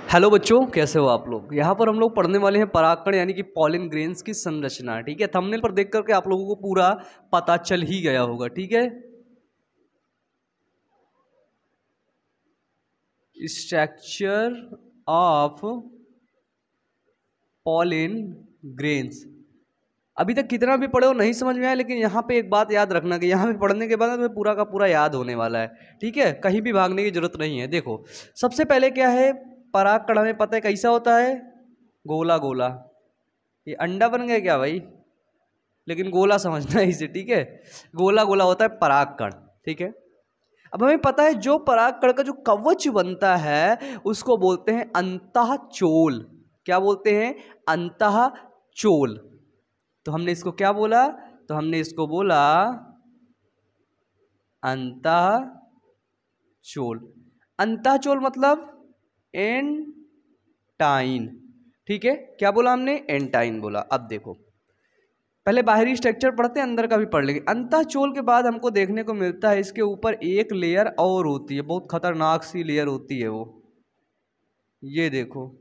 Hello बच्चों, कैसे हो आप लोग। यहाँ पर हम लोग पढ़ने वाले हैं परागकण यानी कि पॉलिन ग्रेन्स की संरचना। ठीक है, थंबनेल पर देख करके आप लोगों को पूरा पता चल ही गया होगा। ठीक है, स्ट्रक्चर ऑफ पॉलिन ग्रेन्स। अभी तक कितना भी पढ़े हो नहीं समझ में आया, लेकिन यहाँ पे एक बात याद रखना कि यहाँ पे पढ़ने के बाद तुम्हें पूरा का पूरा याद होने वाला है। ठीक है, कहीं भी भागने की जरूरत नहीं है। देखो, सबसे पहले क्या है, परागकण हमें पता है कैसा होता है, गोला गोला। ये अंडा बन गया क्या भाई, लेकिन गोला समझना है इसे। ठीक है, गोला गोला होता है परागकण। ठीक है, अब हमें पता है जो परागकण का जो कवच बनता है उसको बोलते हैं अंतःचोल। क्या बोलते हैं? अंतःचोल। तो हमने इसको क्या बोला? तो हमने इसको बोला अंतःचोल। अंतःचोल मतलब एंटाइन। ठीक है, क्या बोला हमने? एंटाइन बोला। अब देखो, पहले बाहरी स्ट्रक्चर पढ़ते हैं, अंदर का भी पढ़ लेंगे। अंतःचोल के बाद हमको देखने को मिलता है इसके ऊपर एक लेयर और होती है, बहुत खतरनाक सी लेयर होती है वो। ये देखो,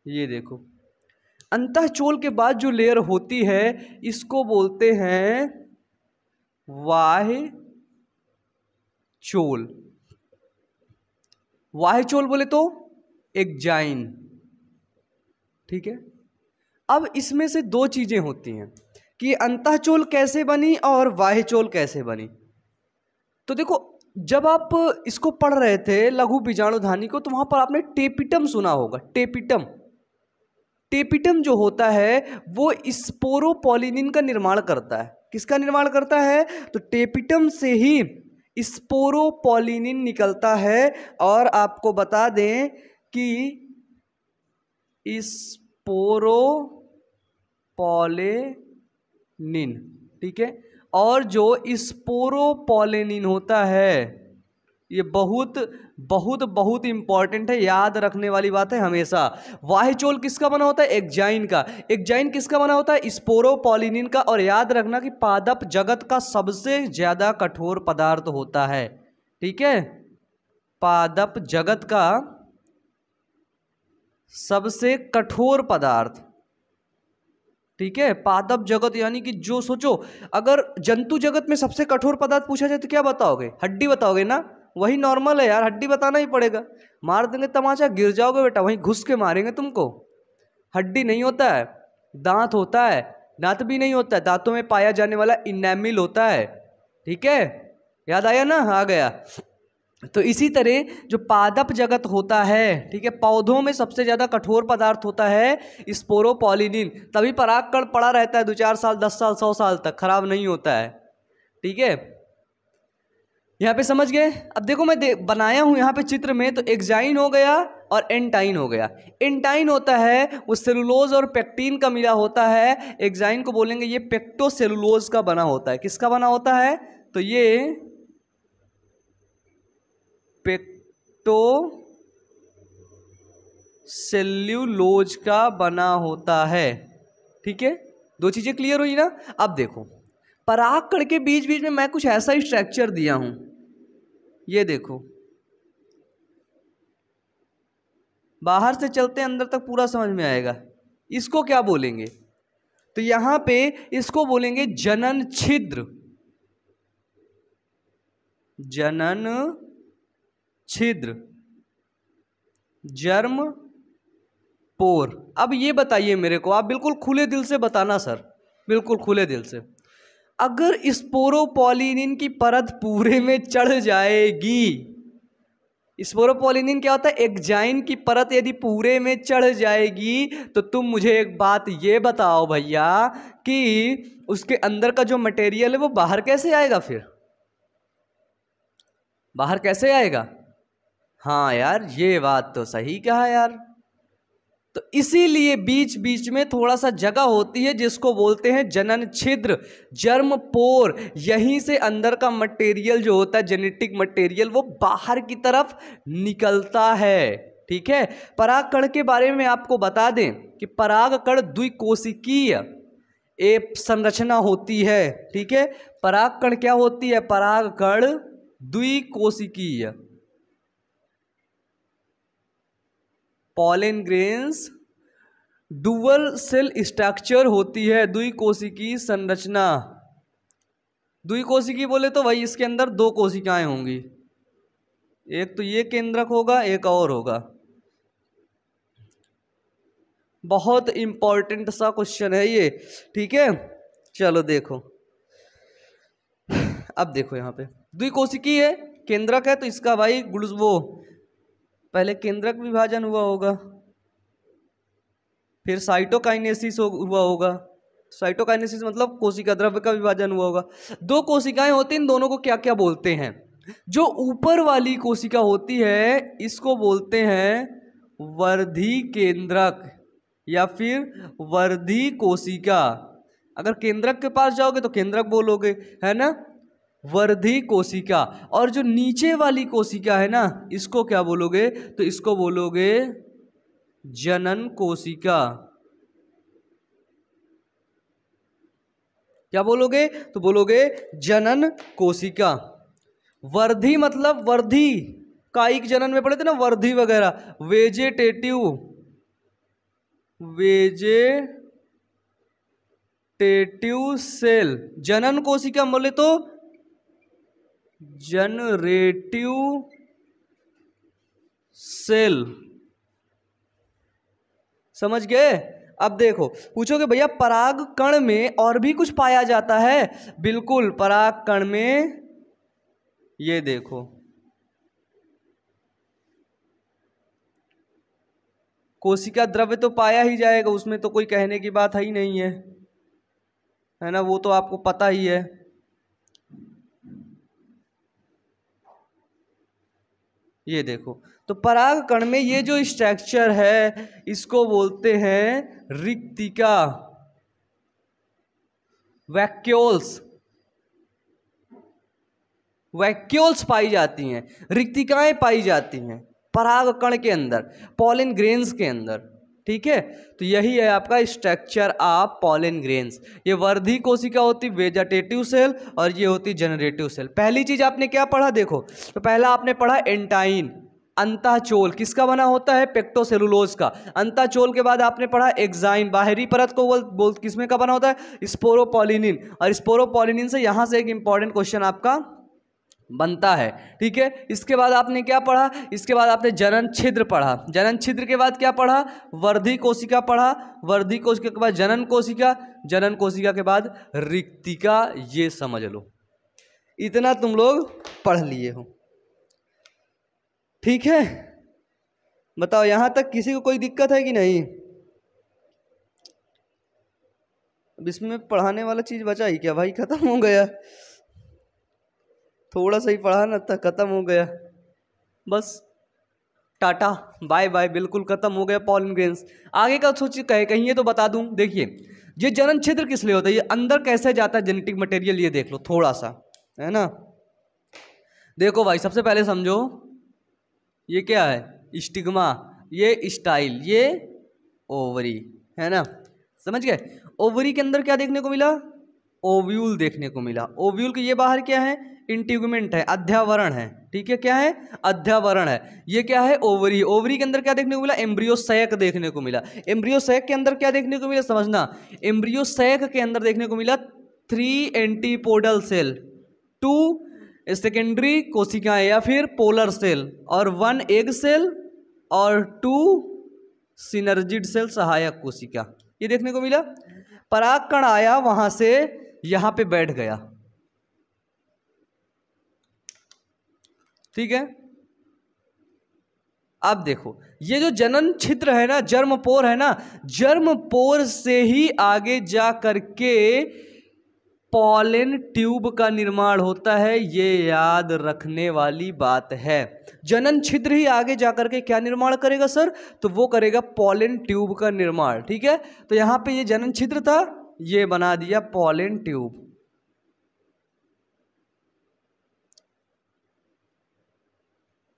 ये देखो, अंतःचोल के बाद जो लेयर होती है इसको बोलते हैं बाह्य चोल। बाह्य चोल बोले तो एक्जाइन। ठीक है, अब इसमें से दो चीजें होती हैं कि अंतःचोल कैसे बनी और बाह्य चोल कैसे बनी। तो देखो, जब आप इसको पढ़ रहे थे लघु बीजाणुधानी को, तो वहां पर आपने टेपिटम सुना होगा। टेपिटम, टेपिटम जो होता है वो स्पोरोपोलिनिन का निर्माण करता है। किसका निर्माण करता है? तो टेपिटम से ही स्पोरोपोलिनिन निकलता है। और आपको बता दें कि स्पोरोपोलिनिन, ठीक है, और जो स्पोरोपोलिनिन होता है ये बहुत बहुत बहुत इंपॉर्टेंट है, याद रखने वाली बात है हमेशा। बाह्य चोल किसका बना होता है? एक्जाइन का। एक्जाइन किसका बना होता है? स्पोरोपोलिनिन का। और याद रखना कि पादप जगत का सबसे ज्यादा कठोर पदार्थ होता है। ठीक है, पादप जगत का सबसे कठोर पदार्थ। ठीक है, पादप जगत यानी कि जो, सोचो अगर जंतु जगत में सबसे कठोर पदार्थ पूछा जाए तो क्या बताओगे? हड्डी बताओगे ना। वही नॉर्मल है यार, हड्डी बताना ही पड़ेगा। मार देंगे तमाचा, गिर जाओगे बेटा, वहीं घुस के मारेंगे तुमको। हड्डी नहीं होता है, दांत होता है। दांत भी नहीं होता है, दांतों में पाया जाने वाला इनेमिल होता है। ठीक है, याद आया ना? आ गया। तो इसी तरह जो पादप जगत होता है, ठीक है, पौधों में सबसे ज्यादा कठोर पदार्थ होता है स्पोरोपोलिनिन। तभी परागकण पड़ा रहता है 2-4 साल, 10 साल, 100 साल तक, खराब नहीं होता है। ठीक है, यहाँ पे समझ गए? अब देखो, मैं बनाया हूं यहाँ पे चित्र में, तो एक्जाइन हो गया और एंटाइन हो गया। एंटाइन होता है वो सेलुलोज और पेक्टिन का मिला होता है। एक्जाइन को बोलेंगे ये पेक्टोसेलुलोज का बना होता है। किसका बना होता है? तो ये पेक्टोसेल्यूलोज का बना होता है। ठीक है, दो चीजें क्लियर हुई ना। अब देखो, परागकण के बीच बीच में मैं कुछ ऐसा ही स्ट्रक्चर दिया हूं। ये देखो, बाहर से चलते अंदर तक पूरा समझ में आएगा। इसको क्या बोलेंगे? तो यहां पे इसको बोलेंगे जनन छिद्र। जनन छिद्र, जर्म पोर। अब ये बताइए मेरे को, आप बिल्कुल खुले दिल से बताना सर, बिल्कुल खुले दिल से। अगर स्पोरोपोलिनिन की परत पूरे में चढ़ जाएगी, स्पोरोपोलिनिन क्या होता है? एक्जाइन की परत यदि पूरे में चढ़ जाएगी, तो तुम मुझे एक बात ये बताओ भैया कि उसके अंदर का जो मटेरियल है वो बाहर कैसे आएगा? फिर बाहर कैसे आएगा? हाँ यार, ये बात तो सही कहा यार। तो इसीलिए बीच बीच में थोड़ा सा जगह होती है जिसको बोलते हैं जनन छिद्र, जर्म पोर। यहीं से अंदर का मटेरियल जो होता है, जेनेटिक मटेरियल, वो बाहर की तरफ निकलता है। ठीक है, परागकण के बारे में आपको बता दें कि परागकण द्विकोशिकीय एक संरचना होती है, ठीक है। परागकण क्या होती है? परागकण द्विकोशिकीय, pollen grains dual cell structure होती है, द्विकोशिकीय संरचना। द्विकोशिकीय बोले तो भाई इसके अंदर दो कोशिकाएं होंगी, एक तो ये केंद्रक होगा, एक और होगा। बहुत इंपॉर्टेंट सा क्वेश्चन है ये, ठीक है। चलो देखो, अब देखो यहाँ पे द्विकोशिकीय है, केंद्रक है, तो इसका भाई वो पहले केंद्रक विभाजन हुआ होगा, फिर साइटोकाइनेसिस हुआ होगा। साइटोकाइनेसिस मतलब कोशिका द्रव्य का विभाजन हुआ होगा। दो कोशिकाएं होती हैं, इन दोनों को क्या क्या बोलते हैं? जो ऊपर वाली कोशिका होती है इसको बोलते हैं वर्धी केंद्रक या फिर वर्धी कोशिका। अगर केंद्रक के पास जाओगे तो केंद्रक बोलोगे, है ना, वर्धी कोशिका। और जो नीचे वाली कोशिका है ना, इसको क्या बोलोगे? तो इसको बोलोगे जनन कोशिका। क्या बोलोगे? तो बोलोगे जनन कोशिका। वर्धी मतलब वर्धी, कायिक जनन में पढ़े थे ना, वर्धी वगैरह, वेजेटेटिव, वेजेटेटिव सेल। जनन कोशिका बोले तो जनरेटिव सेल, समझ गए? अब देखो, पूछोगे भैया पराग कण में और भी कुछ पाया जाता है? बिल्कुल, पराग कण में ये देखो कोशिका द्रव्य तो पाया ही जाएगा, उसमें तो कोई कहने की बात है ही नहीं है ना, वो तो आपको पता ही है। ये देखो, तो पराग कण में ये जो स्ट्रक्चर है इसको बोलते हैं रिक्तिका, वैक्यूल्स। वैक्यूल्स पाई जाती हैं, रिक्तिकाएं पाई जाती हैं पराग कण के अंदर, पॉलन ग्रेन्स के अंदर, ठीक है। तो यही है आपका स्ट्रक्चर ऑफ पॉलन ग्रेन्स। ये वर्धी कोशिका होती वेजेटेटिव सेल और ये होती जनरेटिव सेल। पहली चीज आपने क्या पढ़ा? देखो, तो पहला आपने पढ़ा एंटाइन, अंतःचोल किसका बना होता है? पेक्टोसेलुलोज का। अंतःचोल के बाद आपने पढ़ा एक्साइन, बाहरी परत को बोल किसमें का बना होता है? स्पोरोपोलिनिन। और स्पोरोपोलिनिन से यहां से एक इंपॉर्टेंट क्वेश्चन आपका बनता है, ठीक है। इसके बाद आपने क्या पढ़ा? इसके बाद आपने जनन छिद्र पढ़ा। जनन छिद्र के बाद क्या पढ़ा? वर्धी कोशिका पढ़ा। वर्धी कोशिका के बाद जनन कोशिका, जनन कोशिका के बाद रिक्तिका। ये समझ लो, इतना तुम लोग पढ़ लिए हो, ठीक है। बताओ यहां तक किसी को कोई दिक्कत है कि नहीं? अब इसमें पढ़ाने वाला चीज बचा ही क्या भाई? खत्म हो गया, थोड़ा सा ही पढ़ा ना था, खत्म हो गया बस। टाटा बाय बाय, बिल्कुल खत्म हो गया पॉलन ग्रेन्स। आगे का सोचिए, कहीं तो बता दूं। देखिए, ये जनन छिद्र किस लिए होता है, ये अंदर कैसे जाता है जेनेटिक मटेरियल, ये देख लो थोड़ा सा, है ना। देखो भाई, सबसे पहले समझो ये क्या है? स्टिग्मा, ये स्टाइल, ये ओवरी, है ना, समझ गए। ओवरी के अंदर क्या देखने को मिला? ओव्यूल देखने को मिला। ओव्यूल के ये बाहर क्या है? इंटीगुमेंट है, अध्यावरण है, ठीक है। क्या है? अध्यावरण है। ये क्या है? ओवरी। ओवरी के अंदर क्या देखने को मिला? एम्ब्रियोसैक देखने को मिला। एम्ब्रियोसैक के अंदर क्या देखने को मिला? समझना, एम्ब्रियोसैक के अंदर देखने को मिला 3 एंटीपोडल सेल, 2 सेकेंडरी कोशिकाएं या फिर पोलर सेल, और 1 एग सेल और 2 सिनर्जिड सेल, सहायक कोशिका, ये देखने को मिला। पराग कण आया, वहां से यहां पे बैठ गया, ठीक है। अब देखो, ये जो जनन छिद्र है ना, जर्म पोर है ना, जर्म पोर से ही आगे जा करके पॉलन ट्यूब का निर्माण होता है, ये याद रखने वाली बात है। जनन छिद्र ही आगे जाकर के क्या निर्माण करेगा सर? तो वो करेगा पॉलन ट्यूब का निर्माण, ठीक है। तो यहां पे ये जनन छिद्र था, ये बना दिया पॉलन ट्यूब।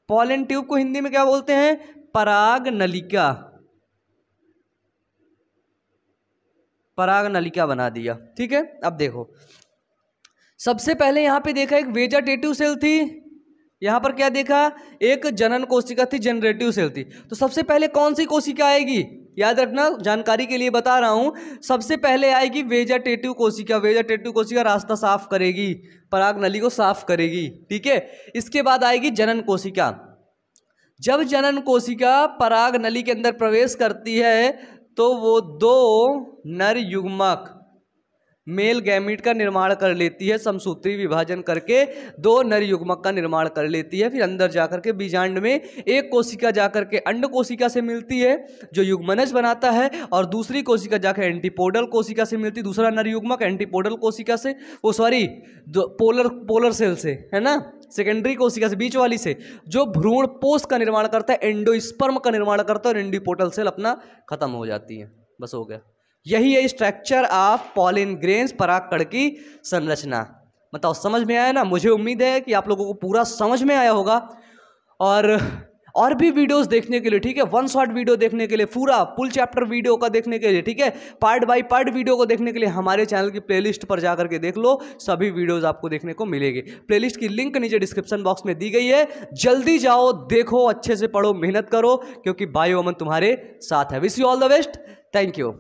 पॉलन ट्यूब को हिंदी में क्या बोलते हैं? पराग नलिका। पराग नलिका बना दिया। ठीक है, अब देखो सबसे पहले यहाँ पे देखा एक वेजिटेटिव सेल थी, यहाँ पर क्या देखा, एक जनन कोशिका थी, जनरेटिव सेल थी। तो सबसे पहले कौन सी कोशिका आएगी, याद रखना, जानकारी के लिए बता रहा हूं, सबसे पहले आएगी वेजिटेटिव कोशिका। वेजिटेटिव कोशिका रास्ता साफ करेगी, पराग नली को साफ करेगी। ठीक है, इसके बाद आएगी जनन कोशिका। जब जनन कोशिका पराग नली के अंदर प्रवेश करती है तो वो दो नर युग्मक मेल गैमीट का निर्माण कर लेती है, समसूत्री विभाजन करके दो नर युग्मक का निर्माण कर लेती है। फिर अंदर जाकर के बीजांड में एक कोशिका जाकर के अंड कोशिका से मिलती है जो युग्मनज बनाता है, और दूसरी कोशिका जाकर एंटीपोडल कोशिका से मिलती है, दूसरा नर युग्मक एंटीपोडल कोशिका से, वो सॉरी पोलर सेल से, है ना, सेकेंडरी कोशिका से, बीच वाली से, जो भ्रूण पोष का निर्माण करता है, एंडोस्पर्म का निर्माण करता है, और एंटीपोडल सेल अपना खत्म हो जाती है। बस हो गया, यही है स्ट्रक्चर ऑफ पॉलिन ग्रेन्स, परागकण की संरचना। बताओ समझ में आया ना? मुझे उम्मीद है कि आप लोगों को पूरा समझ में आया होगा। और भी वीडियोस देखने के लिए, ठीक है, वन शॉट वीडियो देखने के लिए, पूरा फुल चैप्टर वीडियो का देखने के लिए, ठीक है, पार्ट बाय पार्ट वीडियो को देखने के लिए हमारे चैनल की प्लेलिस्ट पर जाकर के देख लो, सभी वीडियोस आपको देखने को मिलेगी। प्लेलिस्ट की लिंक नीचे डिस्क्रिप्शन बॉक्स में दी गई है, जल्दी जाओ, देखो, अच्छे से पढ़ो, मेहनत करो, क्योंकि बायो अमन तुम्हारे साथ है। Wish you all the best, thank you.